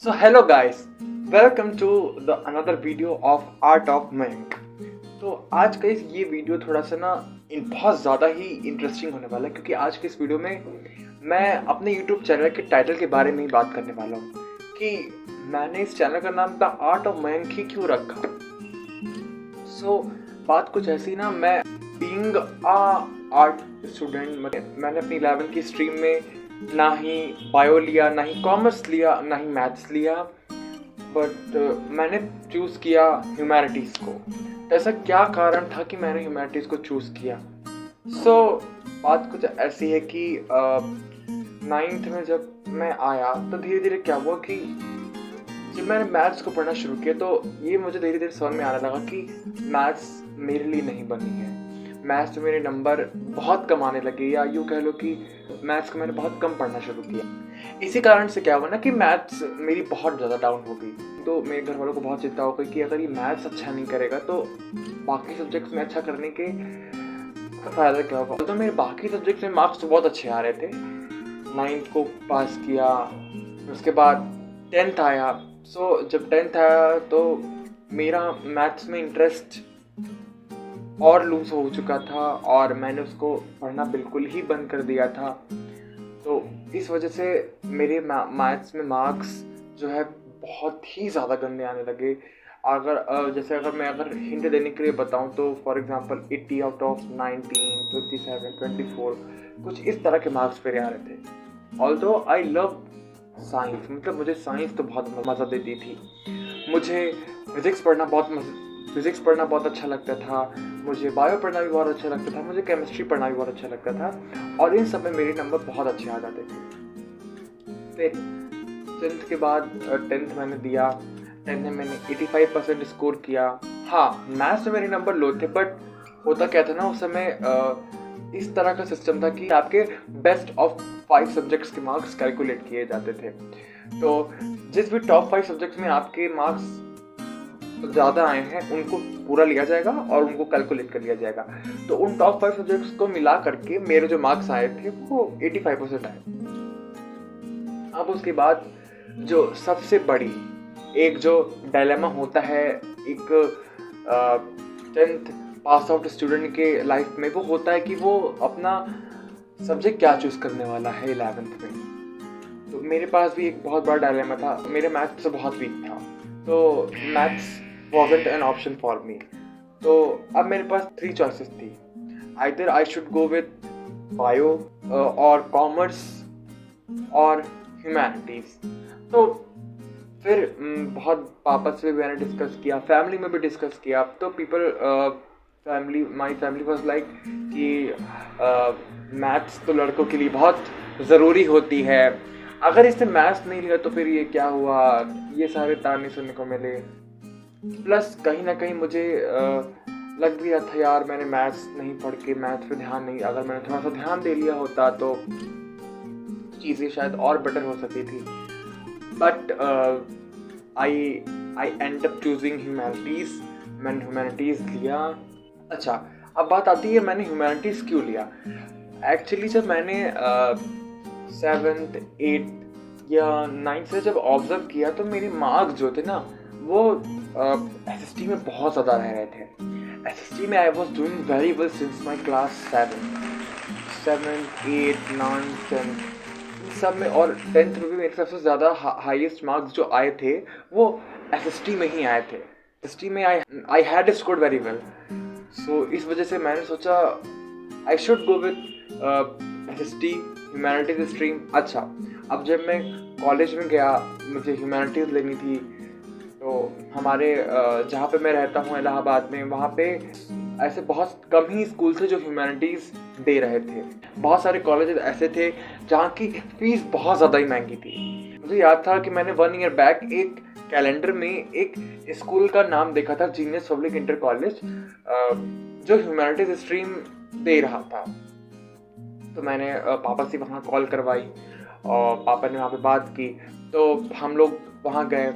So hello guys, welcome to the another video of Art of Mink। तो आज का ये वीडियो थोड़ा सा बहुत ज़्यादा ही इंटरेस्टिंग होने वाला है, क्योंकि आज के इस वीडियो में मैं अपने YouTube चैनल के टाइटल के बारे में ही बात करने वाला हूँ कि मैंने इस चैनल का नाम द आर्ट ऑफ मयंक ही क्यों रखा। बात कुछ ऐसी मैं बीइंग अ आर्ट स्टूडेंट, मैंने अपनी 11th की स्ट्रीम में ना ही बायो लिया, ना ही कॉमर्स लिया, ना ही मैथ्स लिया, बट मैंने चूज़ किया ह्यूमैनिटीज़ को। तो ऐसा क्या कारण था कि मैंने ह्यूमैनिटीज़ को चूज़ किया? बात कुछ ऐसी है कि 9th में जब मैं आया तो धीरे धीरे क्या हुआ कि जब मैंने मैथ्स को पढ़ना शुरू किया तो ये मुझे धीरे धीरे समझ में आने लगा कि मैथ्स मेरे लिए नहीं बनी है। मैथ्स में मेरे नंबर बहुत कम आने लगे, या यूँ कह लो कि मैथ्स को मैंने बहुत कम पढ़ना शुरू किया। इसी कारण से क्या हुआ कि मैथ्स मेरी बहुत ज़्यादा डाउन हो गई। तो मेरे घर वालों को बहुत चिंता हो गई कि अगर ये मैथ्स अच्छा नहीं करेगा तो बाकी सब्जेक्ट्स में अच्छा करने के फ़ायदा क्या होगा। तो मेरे बाकी सब्जेक्ट्स में मार्क्स तो बहुत अच्छे आ रहे थे। 9th को पास किया, उसके बाद 10th आया। जब 10th आया तो मेरा मैथ्स में इंटरेस्ट और लूज हो चुका था और मैंने उसको पढ़ना बिल्कुल ही बंद कर दिया था। तो इस वजह से मेरे मैथ्स में मार्क्स जो है बहुत ही ज़्यादा गंदे आने लगे। अगर मैं हिंट देने के लिए बताऊं तो फॉर एग्जांपल 80 आउट ऑफ 19, 57, 24 कुछ इस तरह के मार्क्स मेरे आ रहे थे। ऑल्दो आई लव साइंस, मतलब मुझे साइंस तो बहुत मज़ा देती थी। मुझे फिज़िक्स पढ़ना बहुत अच्छा लगता था, मुझे बायो पढ़ना भी बहुत अच्छा लगता था, मुझे केमिस्ट्री पढ़ना भी बहुत अच्छा लगता था, और इन सब में मेरे नंबर बहुत अच्छे आ जाते थे। फिर 10th के बाद 10th मैंने दिया। 10th में मैंने 85% स्कोर किया। हाँ, मैथ्स में मेरे नंबर लो थे, बट होता क्या था उस समय इस तरह का सिस्टम था कि आपके बेस्ट ऑफ 5 सब्जेक्ट्स के मार्क्स कैलकुलेट किए जाते थे। तो जिस भी टॉप 5 सब्जेक्ट्स में आपके मार्क्स ज़्यादा आए हैं उनको पूरा लिया जाएगा और उनको कैलकुलेट कर लिया जाएगा। तो उन टॉप 5 सब्जेक्ट्स को मिला करके मेरे जो मार्क्स आए थे वो 85% आए। अब उसके बाद जो सबसे बड़ी एक जो डायलेमा होता है एक 10th पास आउट स्टूडेंट के लाइफ में, वो होता है कि वो अपना सब्जेक्ट क्या चूज़ करने वाला है 11th में। तो मेरे पास भी एक बहुत बड़ा डायलेमा था। मेरे मैथ्स से बहुत वीक था, तो maths wasn't an option for me। तो अब मेरे पास 3 choices थी। Either I should go with bio और commerce और humanities। तो फिर बहुत पापा से भी मैंने डिस्कस किया, फैमिली में भी डिस्कस किया। तो माई फैमिली वॉज लाइक कि मैथ्स तो लड़कों के लिए बहुत ज़रूरी होती है, अगर इसने मैथ्स नहीं लिया तो फिर ये क्या हुआ, ये सारे ताने सुनने को मिले। प्लस कहीं ना कहीं मुझे लग भी रहा था यार, मैंने मैथ्स नहीं पढ़ के मैथ्स पे ध्यान नहीं, अगर मैंने थोड़ा सा ध्यान दे लिया होता तो चीज़ें शायद और बेटर हो सकती थी। But I and up choosing humanities. मैंने ह्यूमैनिटीज़ लिया। अच्छा, अब बात आती है मैंने ह्यूमैनिटीज़ क्यों लिया। एक्चुअली जब मैंने 7th 8th या 9th से जब ऑब्जर्व किया तो मेरे मार्क्स जो थे वो SST में बहुत ज़्यादा रह रहे थे। SST में I was doing very well since my class 7, 8, 9, 10 सब में, और 10th में भी मेरे सबसे ज़्यादा हाईएस्ट मार्क्स जो आए थे वो SST में ही आए थे। SST में I had scored very well. इस वजह से मैंने सोचा I should go with SST humanities stream. अच्छा, अब जब मैं कॉलेज में गया मुझे ह्यूमैनिटीज़ लेनी थी, तो हमारे जहाँ पे मैं रहता हूँ इलाहाबाद में, वहाँ पे ऐसे बहुत कम ही स्कूल थे जो ह्यूमैनिटीज़ दे रहे थे। बहुत सारे कॉलेज ऐसे थे जहाँ की फ़ीस बहुत ज़्यादा ही महंगी थी। मुझे याद था कि मैंने 1 ईयर बैक एक कैलेंडर में एक स्कूल का नाम देखा था, जीनियस पब्लिक इंटर कॉलेज, जो ह्यूमैनिटीज़ स्ट्रीम दे रहा था। तो मैंने पापा से वहाँ कॉल करवाई और पापा ने वहाँ पे बात की, तो हम लोग वहाँ गए।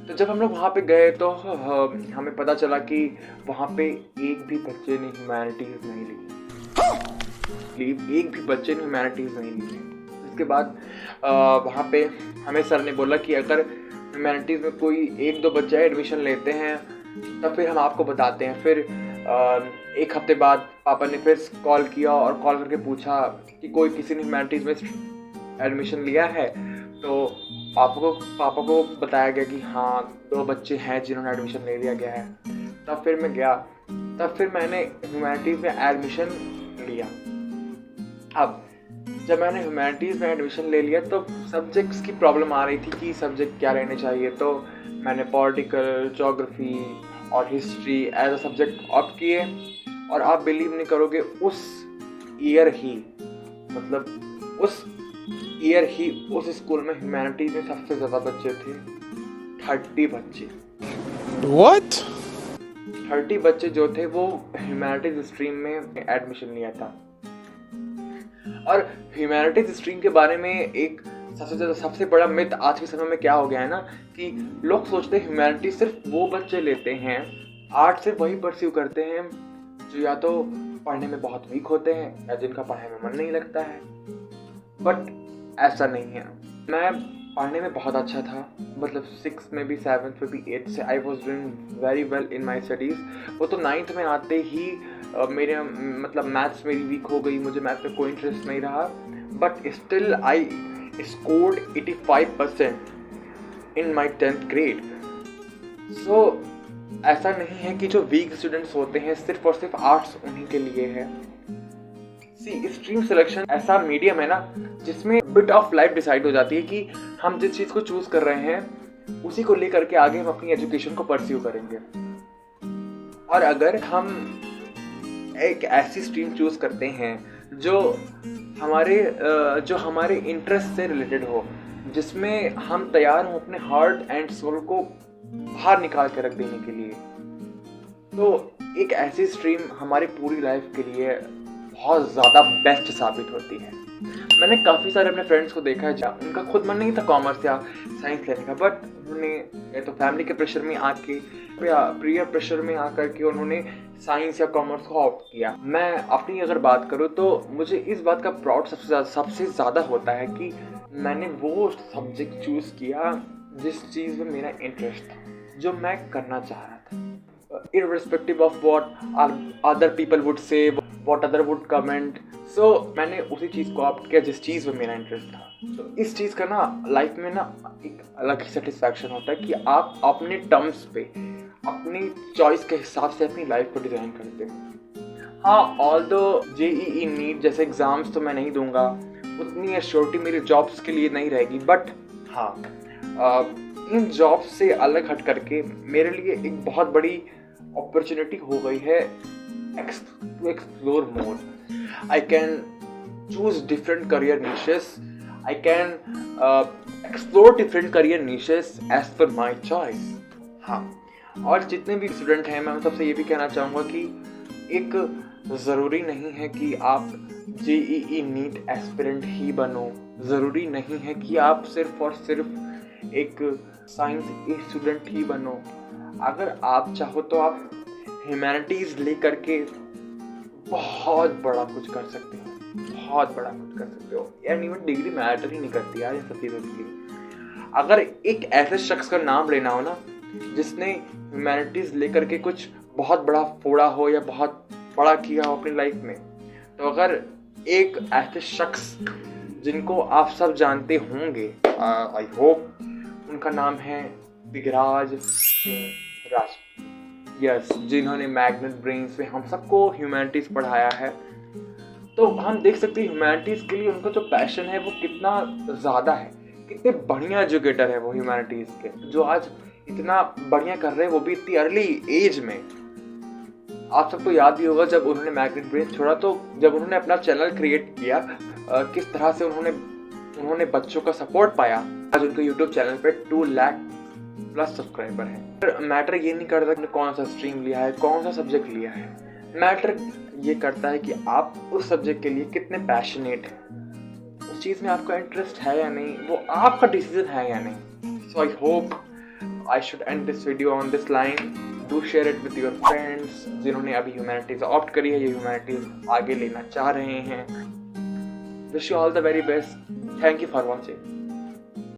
तो जब हम लोग वहाँ पे गए तो हमें पता चला कि वहाँ पे एक भी बच्चे ने ह्यूमैनिटीज़ नहीं ली। एक भी बच्चे ने ह्यूमैनिटीज़ नहीं ली। इसके बाद वहाँ पे हमें सर ने बोला कि अगर ह्यूमैनिटीज़ में कोई 1-2 बच्चे एडमिशन लेते हैं, तब फिर हम आपको बताते हैं। फिर 1 हफ्ते बाद पापा ने फिर कॉल किया और कॉल करके पूछा कि कोई किसी ने ह्यूमैनिटीज़ में एडमिशन लिया है। तो पापा को बताया गया कि हाँ 2 बच्चे हैं जिन्होंने एडमिशन ले लिया गया है। तब फिर मैं गया, तब फिर मैंने ह्यूमैनिटीज़ में एडमिशन लिया। अब जब मैंने ह्यूमैनिटीज़ में एडमिशन ले लिया तो सब्जेक्ट्स की प्रॉब्लम आ रही थी कि सब्जेक्ट क्या रहने चाहिए। तो मैंने पॉलिटिकल, ज्योग्राफी और history as a subject opt किए। और आप बिलीव नहीं करोगे, उस ईयर ही उस स्कूल में ह्यूमैनिटीज़ में सबसे ज़्यादा बच्चे थे, 30 बच्चे। What? 30 बच्चे जो थे वो ह्यूमैनिटीज़ स्ट्रीम में एडमिशन लिया था। और ह्यूमैनिटीज़ स्ट्रीम के बारे में एक सबसे बड़ा मिथ आज के समय में क्या हो गया है ना, कि लोग सोचते हैं ह्यूमैनिटीज़ सिर्फ वो बच्चे लेते हैं, आर्ट से वही परस्यू करते हैं जो या तो पढ़ने में बहुत वीक होते हैं या जिनका पढ़ाई में मन नहीं लगता है। बट ऐसा नहीं है। मैं पढ़ने में बहुत अच्छा था, मतलब 6th में भी, 7th में भी, 8th से I was doing very well in my studies. वो तो 9th में आते ही मेरे मतलब मैथ्स मेरी वीक हो गई, मुझे मैथ्स में कोई इंटरेस्ट नहीं रहा। But still I scored 85% in my 10th grade. So ऐसा नहीं है कि जो वीक स्टूडेंट्स होते हैं सिर्फ और सिर्फ आर्ट्स उन्हीं के लिए है। स्ट्रीम सिलेक्शन ऐसा मीडियम है ना जिसमें बिट ऑफ लाइफ डिसाइड हो जाती है कि हम जिस चीज़ को चूज कर रहे हैं उसी को लेकर के आगे हम अपनी एजुकेशन को परस्यू करेंगे। और अगर हम एक ऐसी स्ट्रीम चूज करते हैं जो हमारे इंटरेस्ट से रिलेटेड हो, जिसमें हम तैयार हों अपने हार्ट एंड सोल को बाहर निकाल के रख देने के लिए, तो एक ऐसी स्ट्रीम हमारी पूरी लाइफ के लिए बहुत ज़्यादा बेस्ट साबित होती है। मैंने काफ़ी सारे अपने फ्रेंड्स को देखा है जहाँ उनका खुद मन नहीं था कॉमर्स या साइंस लेने का, बट उन्होंने या तो फैमिली के प्रेशर में आके या पीयर प्रेशर में आकर के उन्होंने साइंस या कॉमर्स को ऑप्ट किया। मैं अपनी अगर बात करूँ तो मुझे इस बात का प्राउड सबसे ज़्यादा होता है कि मैंने वो सब्जेक्ट चूज़ किया जिस चीज़ में मेरा इंटरेस्ट था, जो मैं करना चाह रहा था, irrespective of what other people would say, what other would comment। So मैंने उसी चीज़ को ऑप्ट किया जिस चीज़ में मेरा इंटरेस्ट था। तो इस चीज़ का ना लाइफ में ना एक अलग ही सेटिस्फैक्शन होता है कि आप अपने टर्म्स पे अपनी चॉइस के हिसाब से अपनी लाइफ को डिज़ाइन करते हो। हाँ, ऑल्दो JEE नीट जैसे एग्ज़ाम्स तो मैं नहीं दूंगा, उतनी एश्योरिटी मेरी जॉब्स के लिए नहीं रहेगी, बट हाँ इन जॉब्स से अलग हट करके मेरे लिए एक बहुत बड़ी अपॉर्चुनिटी हो गई है to explore more. I can choose different career niches. I can explore different career niches as per my choice. हाँ, और जितने भी स्टूडेंट हैं मैं उन सबसे ये भी कहना चाहूँगा कि एक ज़रूरी नहीं है कि आप JEE नीट एस्पिरेंट ही बनो, ज़रूरी नहीं है कि आप सिर्फ और सिर्फ एक साइंस स्टूडेंट ही बनो। अगर आप चाहो तो आप ह्यूमैनिटीज़ ले करके बहुत बड़ा कुछ कर सकते हो, बहुत बड़ा कुछ कर सकते हो। यार इवन डिग्री मैटर ही नहीं करती यार इन सब चीज़ों के लिए। अगर एक ऐसे शख्स का नाम लेना हो ना जिसने ह्यूमैनिटीज़ ले करके कुछ बहुत बड़ा फोड़ा हो या बहुत बड़ा किया हो अपनी लाइफ में, तो अगर एक ऐसे शख्स जिनको आप सब जानते होंगे, आई होप, उनका नाम है दिगराज सिंह राजपूत। यस, जिन्होंने मैग्नेट ब्रेन्स में हम सबको ह्यूमैनिटीज़ पढ़ाया है। तो हम देख सकते हैं ह्यूमैनिटीज़ के लिए उनका जो पैशन है वो कितना ज़्यादा है, कितने बढ़िया एजुकेटर है वो ह्यूमैनिटीज़ के, जो आज इतना बढ़िया कर रहे हैं, वो भी इतनी अर्ली एज में। आप सबको याद भी होगा जब उन्होंने मैग्नेट ब्रेन्स छोड़ा, तो जब उन्होंने अपना चैनल क्रिएट किया, किस तरह से उन्होंने बच्चों का सपोर्ट पाया। आज उनके यूट्यूब चैनल पे 2 लाख प्लस सब्सक्राइबर हैं। मैटर ये नहीं करता कि कौन सा स्ट्रीम लिया है, कौन सा सब्जेक्ट लिया है, मैटर ये करता है कि आप उस सब्जेक्ट के लिए कितने पैशनेट हैं, उस चीज़ में आपका इंटरेस्ट है या नहीं, वो आपका डिसीजन है या नहीं। So I hope I should end this video on this line. Do share it with your friends जिन्होंने अभी ह्यूमैनिटीज़ ऑप्ट करी है, ये ह्यूमैनिटीज़ आगे लेना चाह रहे हैं। Wish you all the very best. Thank you for watching.